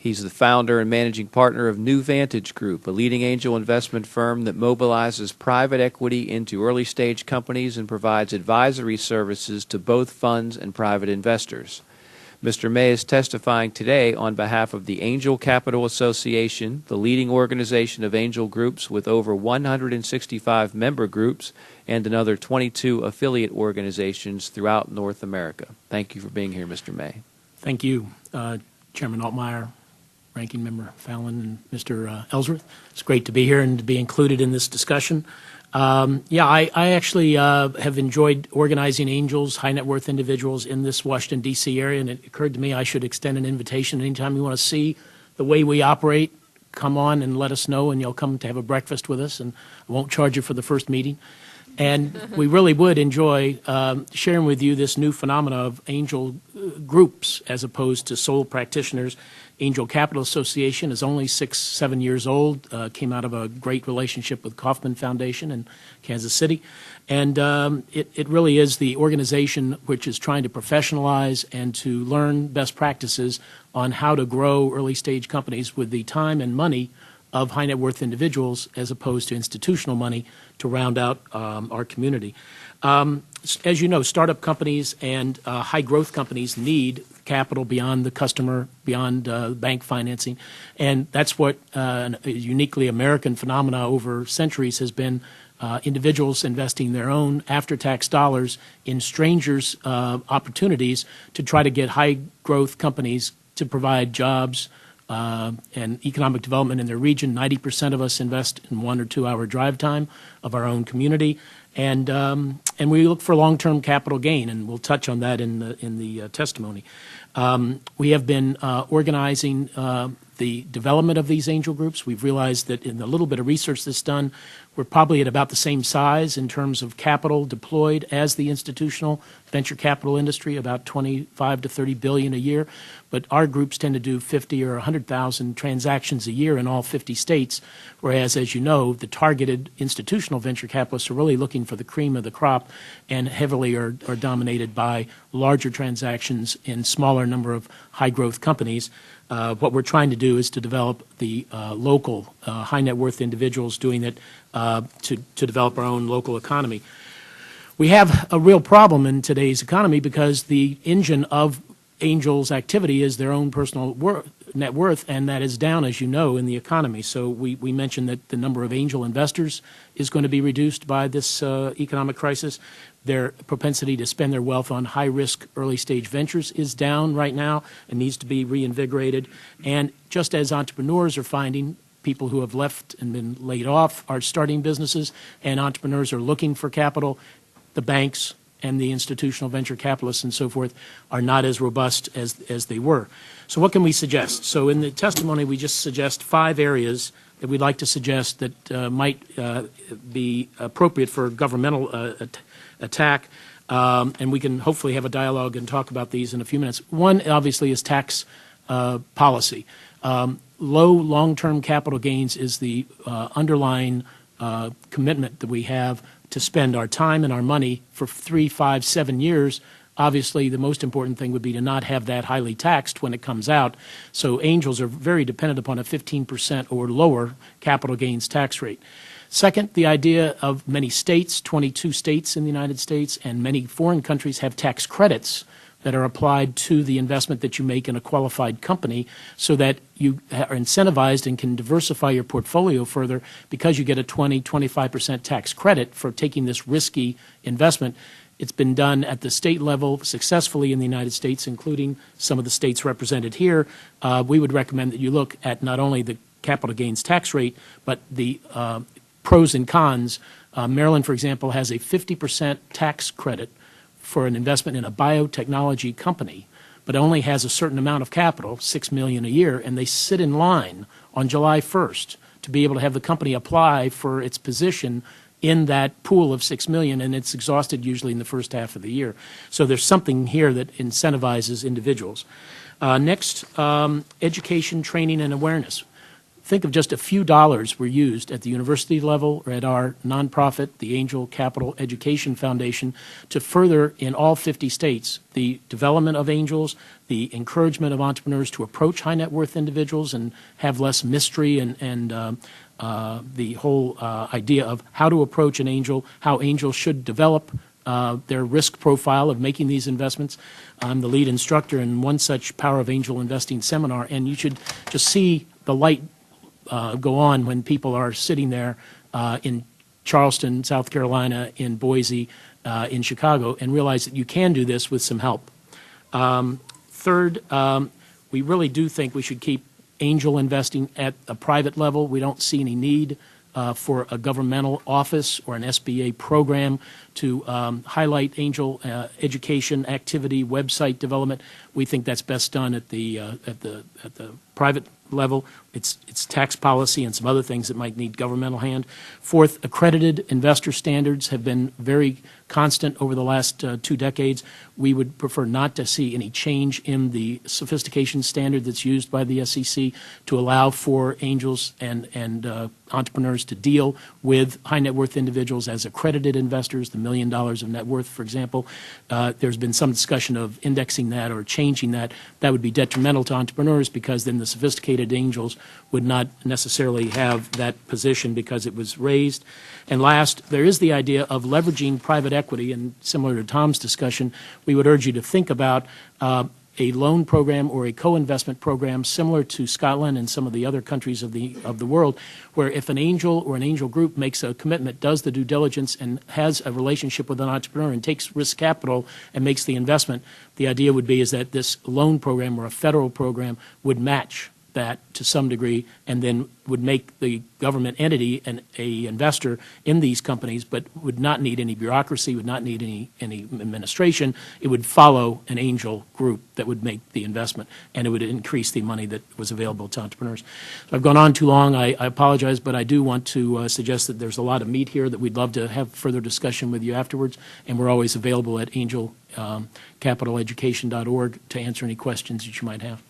He's the founder and managing partner of New Vantage Group, a leading angel investment firm that mobilizes private equity into early-stage companies and provides advisory services to both funds and private investors. Mr. May is testifying today on behalf of the Angel Capital Association, the leading organization of angel groups with over 165 member groups and another 22 affiliate organizations throughout North America. Thank you for being here, Mr. May. Thank you, Chairman Altmeyer, Ranking Member Fallon, and Mr. Ellsworth. It's great to be here and to be included in this discussion. I actually have enjoyed organizing angels, high net worth individuals in this Washington, D.C. area, and it occurred to me I should extend an invitation anytime you want to see the way we operate. Come on and let us know, and you'll come to have a breakfast with us, and I won't charge you for the first meeting. And we really would enjoy sharing with you this new phenomena of angel groups as opposed to sole practitioners. Angel Capital Association is only 6-7 years old, came out of a great relationship with Kauffman Foundation in Kansas City. And it really is the organization which is trying to professionalize and to learn best practices on how to grow early-stage companies with the time and money of high net worth individuals as opposed to institutional money to round out our community. As you know, startup companies and high growth companies need capital beyond the customer, beyond bank financing, and that's what a uniquely American phenomena over centuries has been. Individuals investing their own after-tax dollars in strangers' opportunities to try to get high growth companies to provide jobs and economic development in their region. 90% of us invest in 1 or 2 hour drive time of our own community, and we look for long-term capital gain, and we'll touch on that in the testimony. We have been organizing the development of these angel groups. We've realized that in the little bit of research that's done, we're probably at about the same size in terms of capital deployed as the institutional venture capital industry, about 25 to 30 billion a year. But our groups tend to do 50 or 100,000 transactions a year in all 50 states, whereas, as you know, the targeted institutional venture capitalists are really looking for the cream of the crop and heavily are dominated by larger transactions in smaller number of high-growth companies. What we're trying to do is to develop the local high net worth individuals doing it to develop our own local economy. We have a real problem in today's economy because the engine of angels' activity is their own personal net worth, and that is down, as you know, in the economy. So we mentioned that the number of angel investors is going to be reduced by this economic crisis. Their propensity to spend their wealth on high-risk early-stage ventures is down right now and needs to be reinvigorated. And just as entrepreneurs are finding, people who have left and been laid off are starting businesses, and entrepreneurs are looking for capital, the banks and the institutional venture capitalists and so forth are not as robust as they were. So what can we suggest? So in the testimony, we just suggest 5 areas that we'd like to suggest that might be appropriate for governmental attack, and we can hopefully have a dialogue and talk about these in a few minutes. One, obviously, is tax policy. Low long-term capital gains is the underlying commitment that we have to spend our time and our money for 3, 5, 7 years. Obviously, the most important thing would be to not have that highly taxed when it comes out. So angels are very dependent upon a 15% or lower capital gains tax rate. Second, the idea of many states, 22 states in the United States, and many foreign countries have tax credits that are applied to the investment that you make in a qualified company so that you are incentivized and can diversify your portfolio further because you get a 20, 25% tax credit for taking this risky investment. It's been done at the state level successfully in the United States, including some of the states represented here. We would recommend that you look at not only the capital gains tax rate, but the pros and cons. Maryland, for example, has a 50% tax credit for an investment in a biotechnology company, but only has a certain amount of capital, $6 million a year, and they sit in line on July 1st to be able to have the company apply for its position in that pool of $6 million, and it's exhausted usually in the first half of the year. So there's something here that incentivizes individuals. Next, education, training, and awareness. think of just a few dollars were used at the university level or at our nonprofit, the Angel Capital Education Foundation, to further in all 50 states the development of angels, the encouragement of entrepreneurs to approach high net worth individuals and have less mystery and the whole idea of how to approach an angel, how angels should develop their risk profile of making these investments. I'm the lead instructor in one such Power of Angel Investing seminar, and you should just see the light go on when people are sitting there in Charleston, South Carolina, in Boise, in Chicago, and realize that you can do this with some help. Third, we really do think we should keep angel investing at a private level. We don't see any need for a governmental office or an SBA program to highlight angel education activity, website development. We think that's best done at the private level. It's tax policy and some other things that might need governmental hand. Fourth, accredited investor standards have been very constant over the last 2 decades. We would prefer not to see any change in the sophistication standard that's used by the SEC to allow for angels and entrepreneurs to deal with high net worth individuals as accredited investors, the $1 million of net worth, for example. There's been some discussion of indexing that or changing that. That would be detrimental to entrepreneurs because then the sophisticated angels would not necessarily have that position because it was raised. And last, there is the idea of leveraging private equity, and similar to Tom's discussion, we would urge you to think about a loan program or a co-investment program similar to Scotland and some of the other countries of the world, where if an angel or an angel group makes a commitment, does the due diligence, and has a relationship with an entrepreneur and takes risk capital and makes the investment, the idea would be is that this loan program or a federal program would match that to some degree and then would make the government entity an investor in these companies, but would not need any bureaucracy, would not need any administration. It would follow an angel group that would make the investment, and it would increase the money that was available to entrepreneurs. So I've gone on too long. I apologize, but I do want to suggest that there's a lot of meat here that we'd love to have further discussion with you afterwards, and we're always available at angelcapitaleducation.org to answer any questions that you might have.